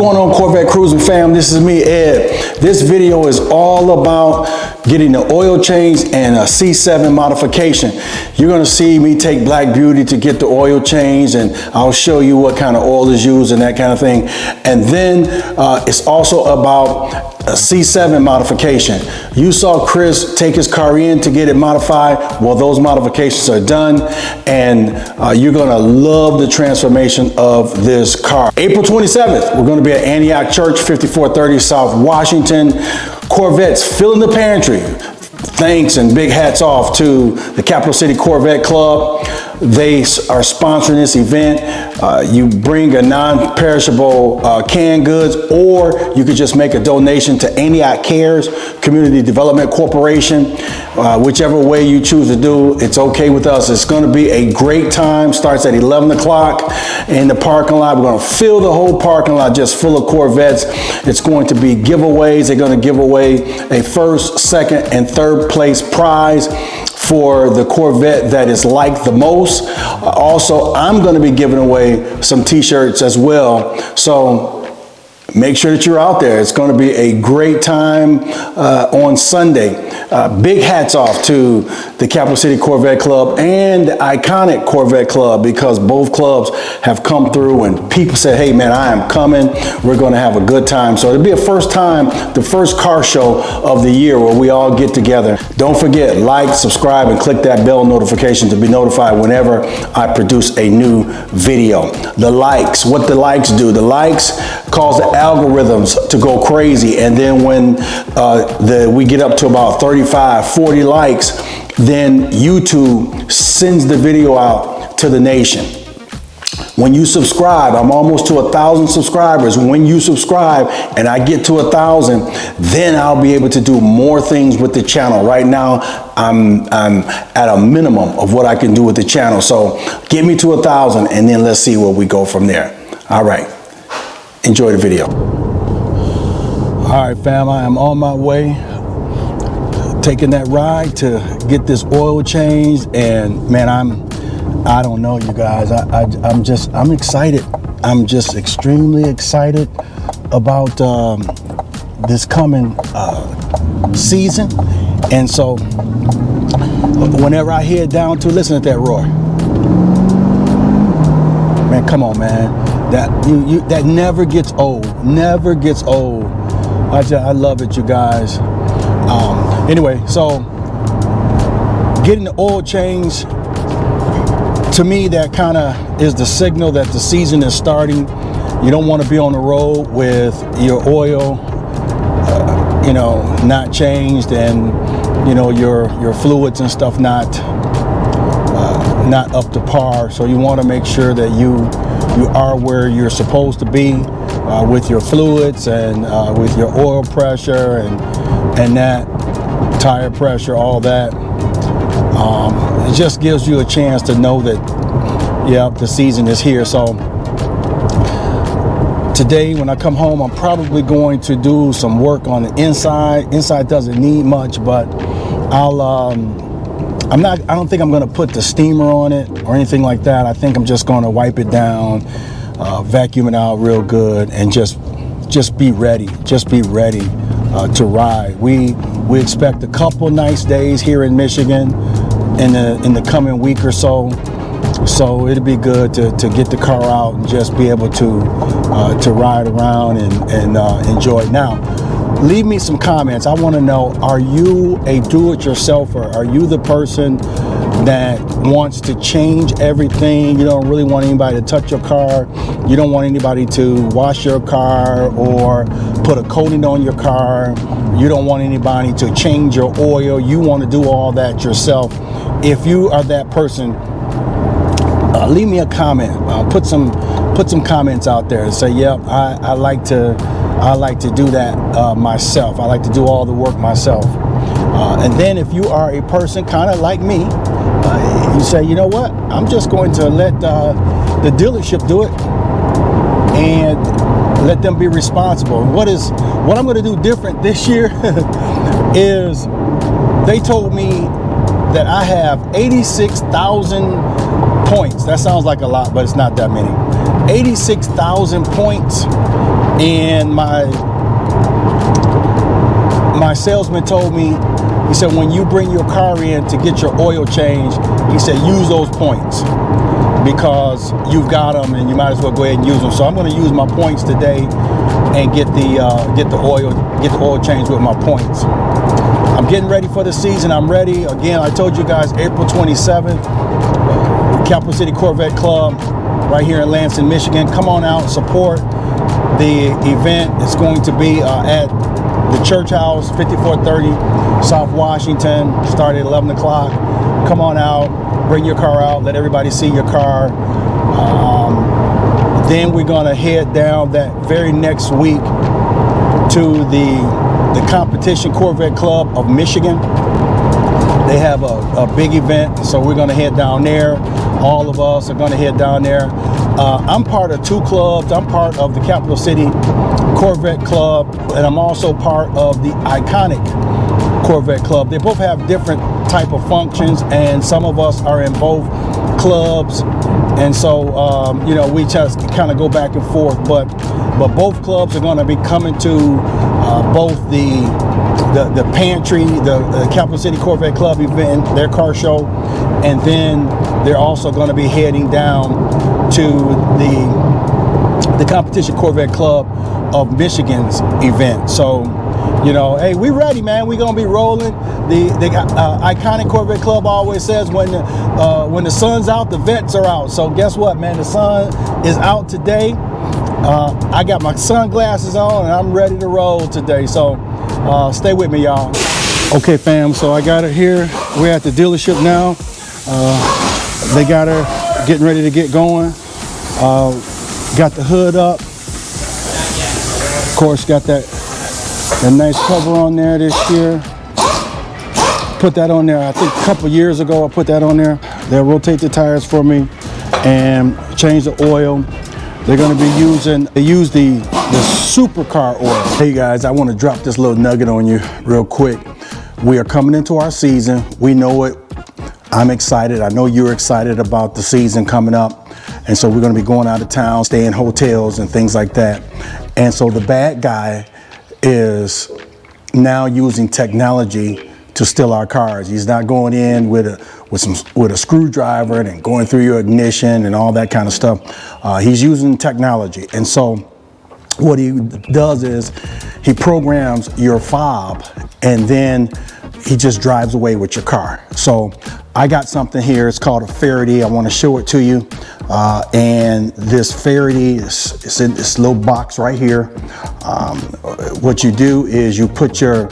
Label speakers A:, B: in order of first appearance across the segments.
A: going on, Corvette Cruising fam? This is me, Ed. This video is all about getting the oil change and a C7 modification. You're gonna see me take Black Beauty to get the oil change, and I'll show you what kind of oil is used and that kind of thing. And then it's also about a C7 modification. You saw Chris take his car in to get it modified. Well, those modifications are done, and you're gonna love the transformation of this car. April 27th, we're gonna be at Antioch Church, 5430 South Washington. Corvettes filling the pantry. Thanks and big hats off to the Capital City Corvette Club. They are sponsoring this event. You bring a non-perishable canned goods, or you could just make a donation to Antioch Cares Community Development Corporation. Whichever way you choose to do, it's okay with us. It's going to be a great time. Starts at 11 o'clock in the parking lot. We're going to fill the whole parking lot just full of Corvettes. It's going to be giveaways. They're going to give away a first, second, and third place prize for the Corvette that is liked the most. Also, I'm going to be giving away some t-shirts as well. So make sure that you're out there. It's going to be a great time on Sunday. Big hats off to the Capital City Corvette Club and the Iconic Corvette Club, because both clubs have come through and people said, hey man, I am coming. We're going to have a good time. So it'll be a first time, the first car show of the year where we all get together. Don't forget, like, subscribe, and click that bell notification to be notified whenever I produce a new video. The likes, what the likes do, the likes cause the algorithms to go crazy, and then when we get up to about 35, 40 likes, then YouTube sends the video out to the nation. When you subscribe, I'm almost to 1,000 subscribers. When you subscribe and I get to 1,000, then I'll be able to do more things with the channel. Right now, I'm at a minimum of what I can do with the channel. So get me to 1,000, and then let's see where we go from there. All right, enjoy the video. All right, fam, I am on my way, taking that ride to get this oil changed, and man, I don't know, you guys. I'm excited. I'm just extremely excited about this coming season. And so whenever I head down to, listen to that roar. Man, come on, man. That never gets old. Never gets old. I love it, you guys. Anyway, so getting the oil change, to me, that kind of is the signal that the season is starting. You don't want to be on the road with your oil, not changed, and your fluids and stuff not up to par. So you want to make sure that you are where you're supposed to be with your fluids and with your oil pressure and that tire pressure, all that. It just gives you a chance to know that, yeah, the season is here. So today when I come home, I'm probably going to do some work on the inside. Inside doesn't need much, but I don't think I'm going to put the steamer on it or anything like that. I think I'm just going to wipe it down, vacuum it out real good, and just be ready. Just be ready to ride. We expect a couple nice days here in Michigan in the coming week or so. So it'll be good to get the car out and just be able to ride around and enjoy it. Now, leave me some comments. I want to know, are you a do-it-yourselfer? Are you the person that wants to change everything? You don't really want anybody to touch your car. You don't want anybody to wash your car or put a coating on your car. You don't want anybody to change your oil. You want to do all that yourself. If you are that person, leave me a comment. Put some comments out there and say, yep, I like to do that myself. I like to do all the work myself. And then if you are a person kind of like me, you say, you know what, I'm just going to let the dealership do it and let them be responsible. What I'm going to do different this year is they told me that I have 86,000 points. That sounds like a lot, but it's not that many. 86,000 points And my salesman told me, he said, when you bring your car in to get your oil change, he said, use those points because you've got them and you might as well go ahead and use them. So I'm going to use my points today and get the oil change with my points. I'm getting ready for the season. I'm ready. Again, I told you guys, April 27th, Capital City Corvette Club right here in Lansing, Michigan. Come on out, support the event. It's going to be at the Church House, 5430 South Washington, start at 11 o'clock. Come on out, bring your car out, let everybody see your car. Then we're gonna head down that very next week to the Competition Corvette Club of Michigan. They have a big event, so we're gonna head down there. All of us are gonna head down there. I'm part of two clubs. I'm part of the Capital City Corvette Club, and I'm also part of the Iconic Corvette Club. They both have different type of functions, and some of us are in both clubs, and so you know, we just kind of go back and forth. But both clubs are going to be coming to both the pantry, the Capital City Corvette Club event, their car show, and then they're also going to be heading down to the Competition Corvette Club of Michigan's event. So, you know, hey, we ready, man. We're gonna be rolling. The Iconic Corvette Club always says when the sun's out, the vets are out. So guess what, man? The sun is out today. I got my sunglasses on and I'm ready to roll today. So stay with me, y'all. Okay, fam. So I got her here. We're at the dealership now. They got her getting ready to get going. Got the hood up. Of course, got that nice cover on there this year. Put that on there, I think a couple years ago I put that on there. They'll rotate the tires for me and change the oil. They're gonna be they use the supercar oil. Hey guys, I wanna drop this little nugget on you real quick. We are coming into our season. We know it. I'm excited. I know you're excited about the season coming up. And so we're gonna be going out of town, staying in hotels and things like that. And so the bad guy is now using technology to steal our cars. He's not going in with a screwdriver and going through your ignition and all that kind of stuff. He's using technology. And so what he does is he programs your fob and then he just drives away with your car. So I got something here. It's called a Faraday. I want to show it to you. And this Faraday is in this little box right here. What you do is you put your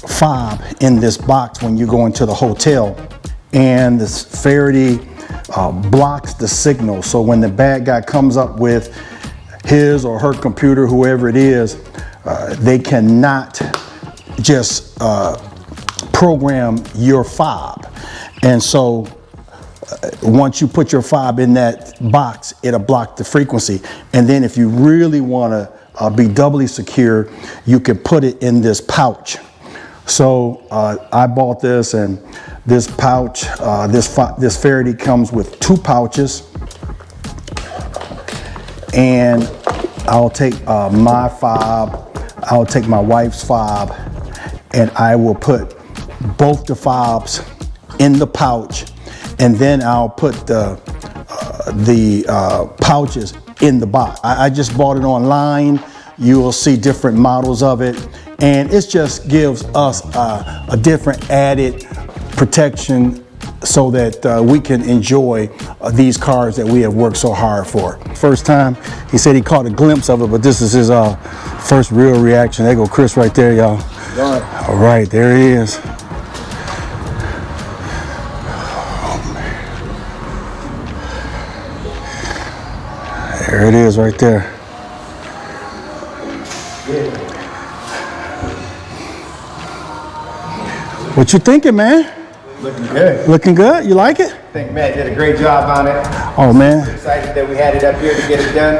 A: fob in this box when you go into the hotel, and this Faraday blocks the signal. So when the bad guy comes up with his or her computer, whoever it is, they cannot just program your fob. And so once you put your fob in that box, it'll block the frequency. And then if you really want to be doubly secure, you can put it in this pouch. So I bought this, and this pouch, this Faraday comes with two pouches. And I'll take my fob, I'll take my wife's fob, and I will put both the fobs in the pouch, and then I'll put the pouches in the box. I just bought it online. You will see different models of it, and it just gives us a different added protection so that we can enjoy these cars that we have worked so hard for. First time, he said he caught a glimpse of it, but this is his first real reaction. There go Chris right there, y'all. All right, there he is. There it is right there. What you thinking, man?
B: Looking good.
A: Looking good? You like it?
B: I think Matt did a great job on it.
A: Oh man.
B: I'm excited that we had it up here to get it done.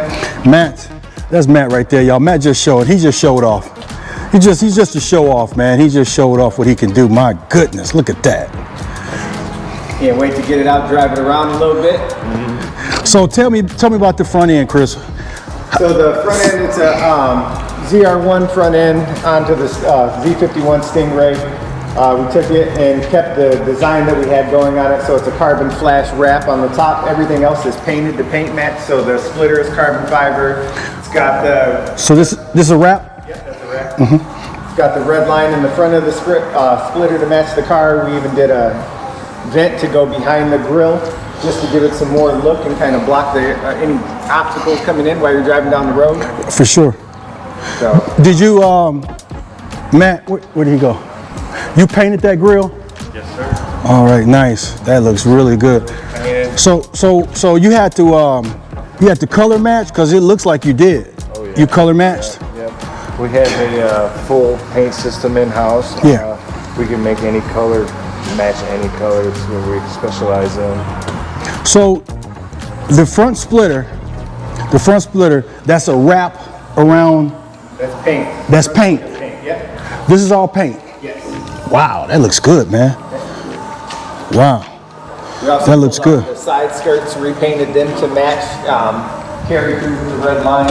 A: Matt, that's Matt right there, y'all. Matt just showed, he just showed off. He's just a show off, man. He just showed off what he can do. My goodness, look at that.
B: Can't wait to get it out, drive it around a little bit.
A: So tell me about the front end, Chris.
B: So the front end, it's a ZR1 front end onto the Z51 Stingray. We took it and kept the design that we had going on it, so it's a carbon flash wrap on the top. Everything else is painted to paint match, so the splitter is carbon fiber. It's got the...
A: So this is a wrap?
B: Yep, that's a wrap. It's got the red line in the front of the splitter to match the car. We even did a vent to go behind the grille, just to give it some more look and kind of block any obstacles coming in while you're driving down the road.
A: For sure.
B: So,
A: Did you, Matt, where did he go? You painted that grill?
C: Yes, sir.
A: All right, nice. That looks really good. So you had to color match, because it looks like you did.
C: Oh, yeah.
A: You color matched?
C: Yep. We have a full paint system in-house.
A: Yeah.
C: We can make any color, match any color. It's what we specialize in.
A: So the front splitter, that's a wrap around.
B: that's paint.
A: That's paint.
B: Paint, yep.
A: This is all paint.
B: Yes.
A: Wow, that looks good, man. Wow.
B: We also
A: That looks
B: pulled out
A: good.
B: The side skirts, repainted them to match, carry through the red line.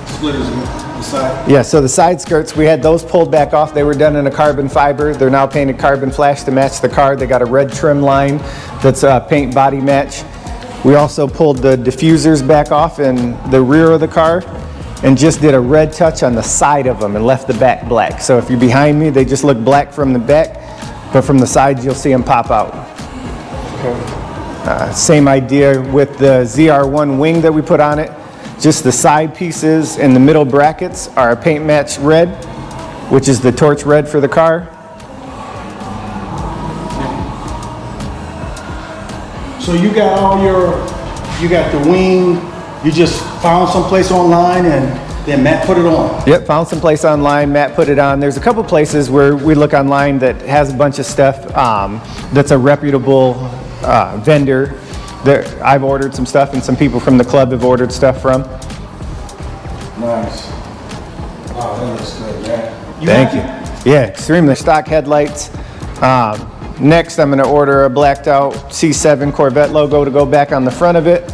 B: Splitters on the side. Yeah, so the side skirts, we had those pulled back off. They were done in a carbon fiber. They're now painted carbon flash to match the car. They got a red trim line that's a paint body match. We also pulled the diffusers back off in the rear of the car and just did a red touch on the side of them and left the back black. So if you're behind me, they just look black from the back, but from the sides, you'll see them pop out. Same idea with the ZR1 wing that we put on it. Just the side pieces and the middle brackets are a paint match red, which is the torch red for the car.
A: So you got you got the wing, you just found someplace online and then Matt put it on.
B: Yep, found some place online, Matt put it on. There's a couple places where we look online that has a bunch of stuff that's a reputable vendor. I've ordered some stuff and some people from the club have ordered stuff from.
A: Nice. Wow, that looks good, man.
B: Thank you. Yeah, extremely stock headlights. Next, I'm going to order a blacked out C7 Corvette logo to go back on the front of it.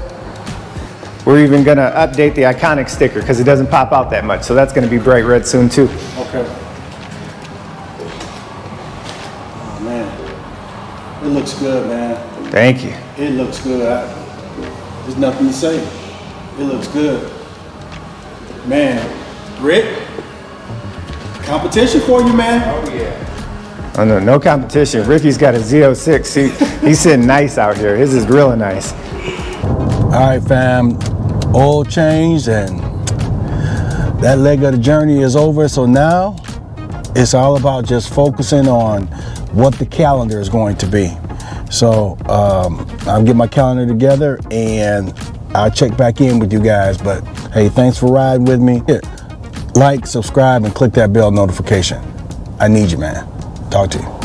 B: We're even going to update the iconic sticker because it doesn't pop out that much, so that's going to be bright red soon too.
A: Okay. Oh, man. It looks good, man.
B: Thank you.
A: It looks good. There's nothing to say. It looks good. Man, Rick, competition for you, man.
B: Oh yeah. Oh no, no competition. Ricky's got a Z06. He's sitting nice out here. His is really nice.
A: All right, fam. Oil change, and that leg of the journey is over. So now it's all about just focusing on what the calendar is going to be. So I'll get my calendar together and I'll check back in with you guys. But hey, thanks for riding with me. Like, subscribe, and click that bell notification. I need you, man. Talk to you.